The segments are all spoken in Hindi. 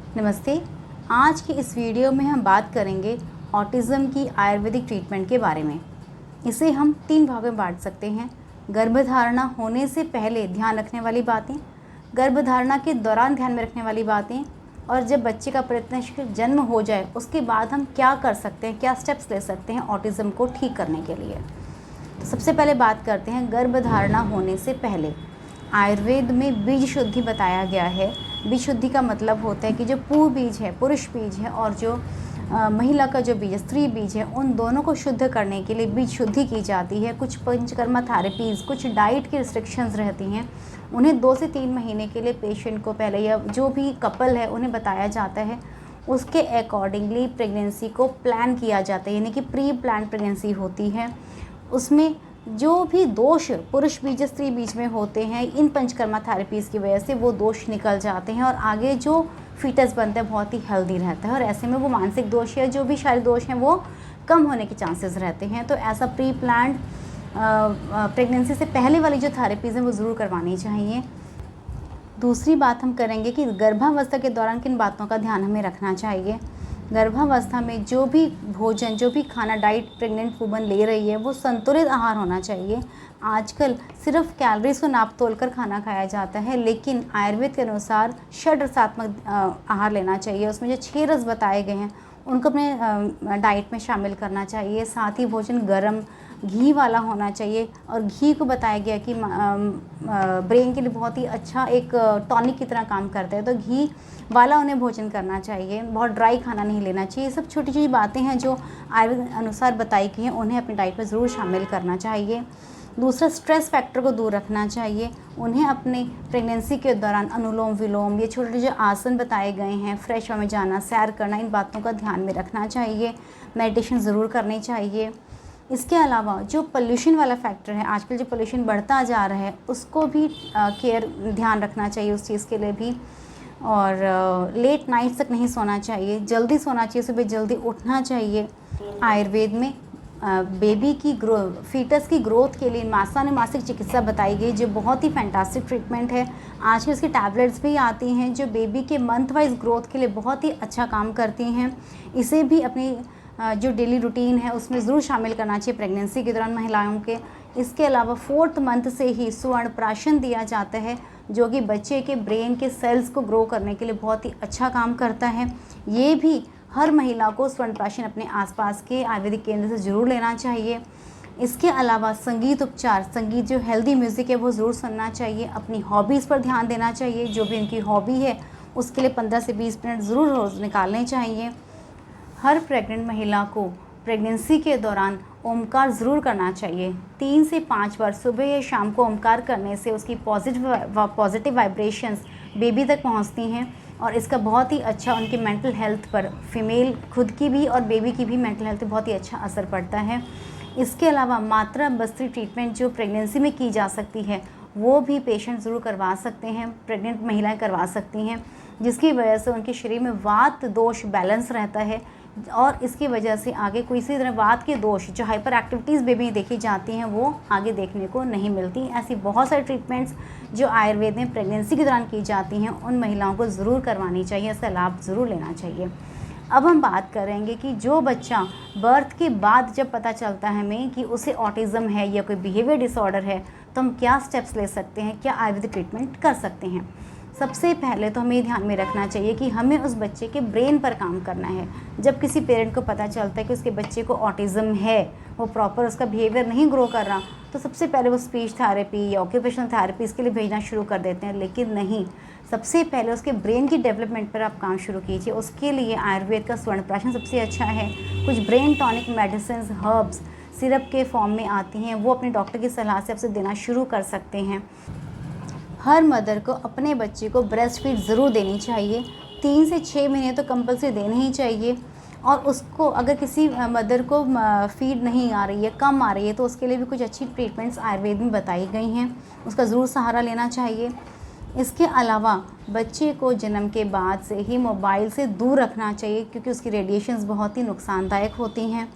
नमस्ते। आज की इस वीडियो में हम बात करेंगे ऑटिज़म की आयुर्वेदिक ट्रीटमेंट के बारे में। इसे हम 3 भागों में बांट सकते हैं। गर्भधारणा होने से पहले ध्यान रखने वाली बातें, गर्भधारणा के दौरान ध्यान में रखने वाली बातें और जब बच्चे का प्रत्याशित जन्म हो जाए उसके बाद हम क्या कर सकते हैं, क्या स्टेप्स ले सकते हैं ऑटिज़म को ठीक करने के लिए। तो सबसे पहले बात करते हैं गर्भधारणा होने से पहले। आयुर्वेद में बीज शुद्धि बताया गया है। बीज शुद्धि का मतलब होता है कि जो पू बीज है, पुरुष बीज है, और जो महिला का जो बीज है, स्त्री बीज है, उन दोनों को शुद्ध करने के लिए बीज शुद्धि की जाती है। कुछ पंचकर्मा थेरेपीज़, कुछ डाइट की रिस्ट्रिक्शंस रहती हैं, उन्हें 2 से 3 महीने के लिए पेशेंट को पहले, या जो भी कपल है उन्हें बताया जाता है। उसके अकॉर्डिंगली प्रेगनेंसी को प्लान किया जाता है, यानी कि प्री प्लान प्रेगनेंसी होती है। उसमें जो भी दोष पुरुष बीज स्त्री बीज में होते हैं, इन पंचकर्मा थेरेपीज़ की वजह से वो दोष निकल जाते हैं और आगे जो फीटस बनता है बहुत ही हेल्दी रहता है, और ऐसे में वो मानसिक दोष या जो भी शारीरिक दोष हैं वो कम होने के चांसेस रहते हैं। तो ऐसा प्री प्लान्ड प्रेगनेंसी से पहले वाली जो थेरेपीज़ हैं वो ज़रूर करवानी चाहिए। दूसरी बात हम करेंगे कि गर्भावस्था के दौरान किन बातों का ध्यान हमें रखना चाहिए। गर्भावस्था में जो भी भोजन, जो भी खाना डाइट प्रेग्नेंट वुमन ले रही है वो संतुलित आहार होना चाहिए। आजकल सिर्फ कैलोरीज को नाप तोल कर खाना खाया जाता है, लेकिन आयुर्वेद के अनुसार षड्रसात्मक आहार लेना चाहिए। उसमें जो 6 रस बताए गए हैं उनको अपने डाइट में शामिल करना चाहिए। साथ ही भोजन गर्म घी वाला होना चाहिए, और घी को बताया गया कि ब्रेन के लिए बहुत ही अच्छा एक टॉनिक की तरह काम करता है, तो घी वाला उन्हें भोजन करना चाहिए। बहुत ड्राई खाना नहीं लेना चाहिए। सब छोटी छोटी बातें हैं जो आयुर्वेद अनुसार बताई गई हैं, उन्हें अपनी डाइट में ज़रूर शामिल करना चाहिए। दूसरा, स्ट्रेस फैक्टर को दूर रखना चाहिए। उन्हें अपने प्रेगनेंसी के दौरान अनुलोम विलोम, ये छोटे जो आसन बताए गए हैं, फ्रेश हवा में जाना, सैर करना, इन बातों का ध्यान में रखना चाहिए। मेडिटेशन ज़रूर करनी चाहिए। इसके अलावा जो पोल्यूशन वाला फैक्टर है, आजकल जो पोल्यूशन बढ़ता जा रहा है उसको भी ध्यान रखना चाहिए उस चीज़ के लिए भी। और लेट नाइट तक नहीं सोना चाहिए, जल्दी सोना चाहिए, सुबह जल्दी उठना चाहिए। आयुर्वेद में बेबी की फीटस की ग्रोथ के लिए मासिक चिकित्सा बताई गई, जो बहुत ही फैंटास्टिक ट्रीटमेंट है। आजकल इसकी टैबलेट्स भी आती हैं जो बेबी के मंथ वाइज ग्रोथ के लिए बहुत ही अच्छा काम करती हैं। इसे भी अपनी जो डेली रूटीन है उसमें ज़रूर शामिल करना चाहिए प्रेगनेंसी के दौरान महिलाओं के। इसके अलावा 4th मंथ से ही स्वर्ण प्राशन दिया जाता है, जो कि बच्चे के ब्रेन के सेल्स को ग्रो करने के लिए बहुत ही अच्छा काम करता है। ये भी हर महिला को स्वर्ण प्राशन अपने आसपास के आयुर्वेदिक केंद्र से ज़रूर लेना चाहिए। इसके अलावा संगीत उपचार, संगीत जो हेल्दी म्यूज़िक है वो ज़रूर सुनना चाहिए। अपनी हॉबीज़ पर ध्यान देना चाहिए। जो भी इनकी हॉबी है उसके लिए 15 से 20 मिनट ज़रूर रोज़ निकालने चाहिए। हर प्रेग्नेंट महिला को प्रेगनेंसी के दौरान ओमकार ज़रूर करना चाहिए। 3 से 5 बार सुबह या शाम को ओमकार करने से उसकी पॉजिटिव वाइब्रेशंस बेबी तक पहुंचती हैं, और इसका बहुत ही अच्छा उनकी मेंटल हेल्थ पर, फीमेल खुद की भी और बेबी की भी मेंटल हेल्थ पर बहुत ही अच्छा असर पड़ता है। इसके अलावा मात्रा बस्ती ट्रीटमेंट जो प्रेगनेंसी में की जा सकती है वो भी पेशेंट ज़रूर करवा सकते हैं, प्रेग्नेंट महिलाएं करवा सकती हैं, जिसकी वजह से उनके शरीर में वात दोष बैलेंस रहता है, और इसकी वजह से आगे कोई सी तरह वात के दोष, जो हाइपर एक्टिविटीज़ बेबी देखी जाती हैं, वो आगे देखने को नहीं मिलती। ऐसी बहुत सारी ट्रीटमेंट्स जो आयुर्वेद में प्रेगनेंसी के दौरान की जाती हैं उन महिलाओं को ज़रूर करवानी चाहिए, इसका लाभ ज़रूर लेना चाहिए। अब हम बात करेंगे कि जो बच्चा बर्थ के बाद जब पता चलता है हमें कि उसे ऑटिज़म है या कोई बिहेवियर डिसऑर्डर है, तो हम क्या स्टेप्स ले सकते हैं, क्या आयुर्वेदिक ट्रीटमेंट कर सकते हैं। सबसे पहले तो हमें ये ध्यान में रखना चाहिए कि हमें उस बच्चे के ब्रेन पर काम करना है। जब किसी पेरेंट को पता चलता है कि उसके बच्चे को ऑटिज़म है, वो प्रॉपर उसका बिहेवियर नहीं ग्रो कर रहा, तो सबसे पहले वो स्पीच थेरेपी या ऑक्यूपेशनल थेरेपी इसके लिए भेजना शुरू कर देते हैं। लेकिन नहीं, सबसे पहले उसके ब्रेन की डेवलपमेंट पर आप काम शुरू कीजिए। उसके लिए आयुर्वेद का स्वर्ण प्राशन सबसे अच्छा है। कुछ brain tonic medicine, herbs syrup के फॉर्म में आती हैं, वो अपने डॉक्टर की सलाह से आपसे देना शुरू कर सकते हैं। हर मदर को अपने बच्चे को ब्रेस्ट फीड ज़रूर देनी चाहिए। 3 से 6 महीने तो कंपल्सरी देने ही चाहिए। और उसको अगर किसी मदर को फीड नहीं आ रही है, कम आ रही है, तो उसके लिए भी कुछ अच्छी ट्रीटमेंट्स आयुर्वेद में बताई गई हैं, उसका ज़रूर सहारा लेना चाहिए। इसके अलावा बच्चे को जन्म के बाद से ही मोबाइल से दूर रखना चाहिए, क्योंकि उसकी रेडिएशंस बहुत ही नुकसानदायक होती हैं।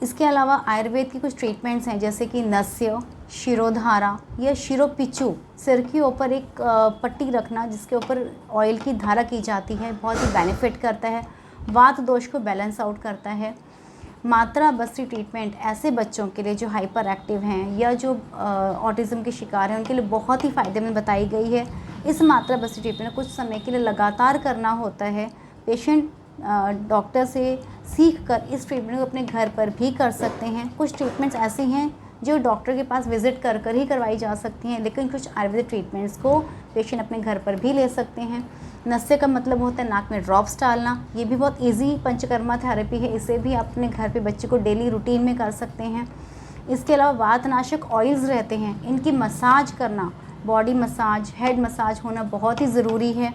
इसके अलावा आयुर्वेद की कुछ ट्रीटमेंट्स हैं, जैसे कि नस्य, शिरोधारा या शिरोपिचू, सिर के ऊपर एक पट्टी रखना जिसके ऊपर ऑयल की धारा की जाती है, बहुत ही बेनिफिट करता है, वात दोष को बैलेंस आउट करता है। मात्रा बस्ती ट्रीटमेंट ऐसे बच्चों के लिए जो हाइपर एक्टिव हैं या जो ऑटिज़म के शिकार हैं, उनके लिए बहुत ही फ़ायदेमंद बताई गई है। इस मात्रा बस्ती ट्रीटमेंट कुछ समय के लिए लगातार करना होता है। पेशेंट डॉक्टर से सीख कर इस ट्रीटमेंट को अपने घर पर भी कर सकते हैं। कुछ ट्रीटमेंट्स ऐसी हैं जो डॉक्टर के पास विज़िट कर कर ही करवाई जा सकती हैं, लेकिन कुछ आयुर्वेदिक ट्रीटमेंट्स को पेशेंट अपने घर पर भी ले सकते हैं। नस्य का मतलब होता है नाक में ड्रॉप्स डालना। ये भी बहुत इजी पंचकर्मा थेरेपी है, इसे भी अपने घर पे बच्चे को डेली रूटीन में कर सकते हैं। इसके अलावा वातनाशक ऑयल्स रहते हैं, इनकी मसाज करना, बॉडी मसाज, हेड मसाज होना बहुत ही ज़रूरी है।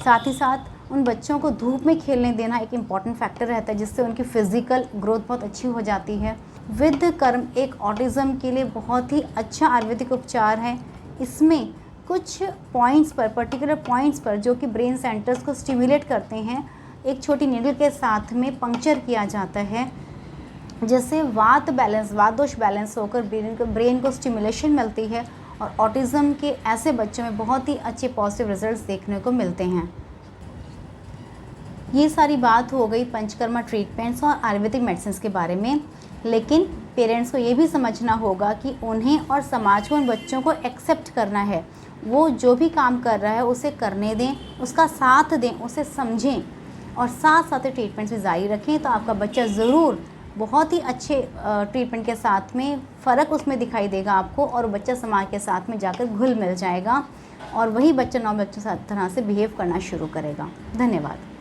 साथ ही साथ उन बच्चों को धूप में खेलने देना एक इम्पॉर्टेंट फैक्टर रहता है, जिससे उनकी फ़िज़िकल ग्रोथ बहुत अच्छी हो जाती है। विद कर्म एक ऑटिज़म के लिए बहुत ही अच्छा आयुर्वेदिक उपचार है। इसमें कुछ पॉइंट्स पर, पर्टिकुलर पॉइंट्स पर, जो कि ब्रेन सेंटर्स को स्टिमुलेट करते हैं, एक छोटी नीडल के साथ में पंक्चर किया जाता है, जिससे वात दोष बैलेंस होकर ब्रेन को स्टिमुलेशन मिलती है और ऑटिज़म के ऐसे बच्चों में बहुत ही अच्छे पॉजिटिव रिजल्ट्स देखने को मिलते हैं। ये सारी बात हो गई पंचकर्मा ट्रीटमेंट्स और आयुर्वेदिक मेडिसिन के बारे में, लेकिन पेरेंट्स को ये भी समझना होगा कि उन्हें और समाज को उन बच्चों को एक्सेप्ट करना है। वो जो भी काम कर रहा है उसे करने दें, उसका साथ दें, उसे समझें और साथ साथ ट्रीटमेंट्स भी जारी रखें, तो आपका बच्चा ज़रूर बहुत ही अच्छे ट्रीटमेंट के साथ में फ़र्क उसमें दिखाई देगा आपको, और बच्चा समाज के साथ में जाकर घुल मिल जाएगा और वही बच्चा नॉर्मल बच्चों की तरह से बिहेव करना शुरू करेगा। धन्यवाद।